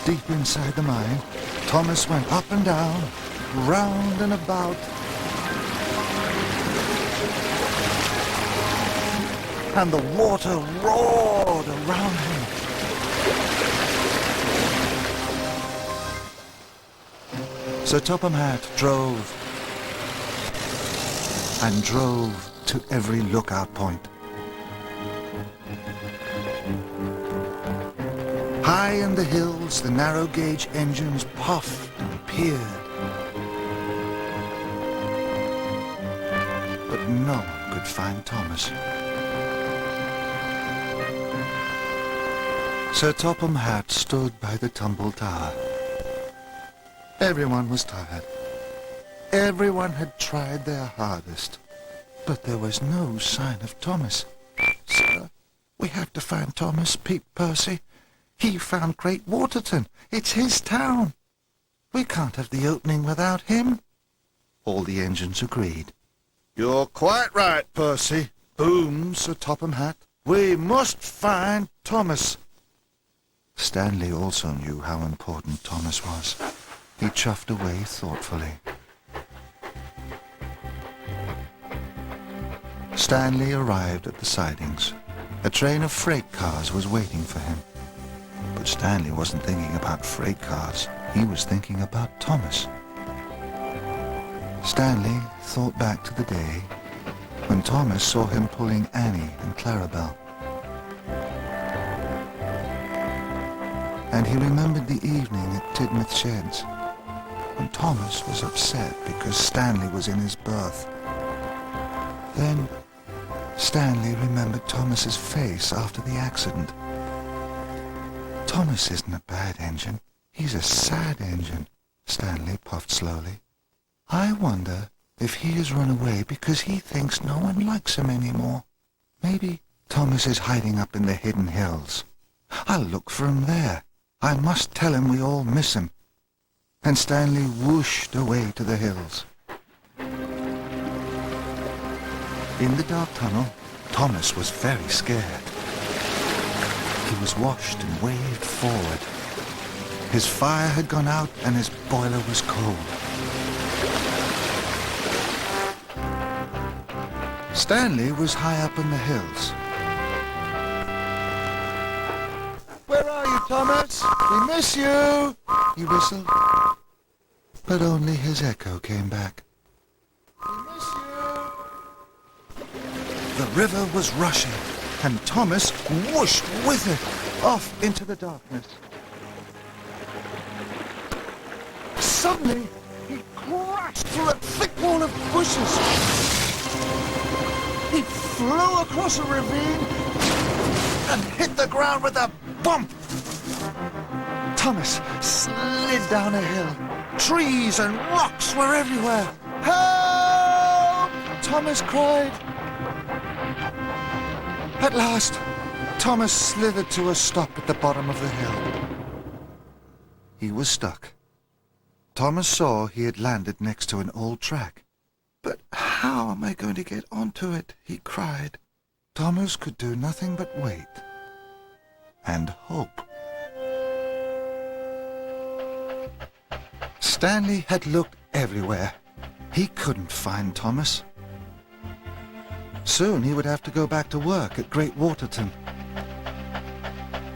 Deep inside the mine, Thomas went up and down, round and about. And the water roared around him. Sir Topham Hatt drove and drove to every lookout point. High in the hills, the narrow-gauge engines puffed and peered. But no one could find Thomas. Sir Topham Hatt stood by the tumbled tower. Everyone was tired. Everyone had tried their hardest. But there was no sign of Thomas. "Sir, we have to find Thomas," peeped Percy. "He found Great Waterton. It's his town. We can't have the opening without him." All the engines agreed. "You're quite right, Percy," boomed Sir Topham Hatt. "We must find Thomas." Stanley also knew how important Thomas was. He chuffed away thoughtfully. Stanley arrived at the sidings. A train of freight cars was waiting for him. But Stanley wasn't thinking about freight cars. He was thinking about Thomas. Stanley thought back to the day when Thomas saw him pulling Annie and Clarabelle. And he remembered the evening at Tidmouth Sheds, when Thomas was upset because Stanley was in his berth. Then Stanley remembered Thomas's face after the accident. "Thomas isn't a bad engine. He's a sad engine," Stanley puffed slowly. "I wonder if he has run away because he thinks no one likes him anymore. Maybe Thomas is hiding up in the hidden hills. I'll look for him there. I must tell him we all miss him." And Stanley whooshed away to the hills. In the dark tunnel, Thomas was very scared. He was washed and waved forward. His fire had gone out and his boiler was cold. Stanley was high up in the hills. "Where are you, Thomas? We miss you!" he whistled. But only his echo came back. "We miss you!" The river was rushing, and Thomas whooshed with it off into the darkness. Suddenly, he crashed through a thick wall of bushes. He flew across a ravine and hit the ground with a bump. Thomas slid down a hill. Trees and rocks were everywhere. "Help!" Thomas cried. At last, Thomas slithered to a stop at the bottom of the hill. He was stuck. Thomas saw he had landed next to an old track. "But how am I going to get onto it?" he cried. Thomas could do nothing but wait and hope. Stanley had looked everywhere. He couldn't find Thomas. Soon he would have to go back to work at Great Waterton.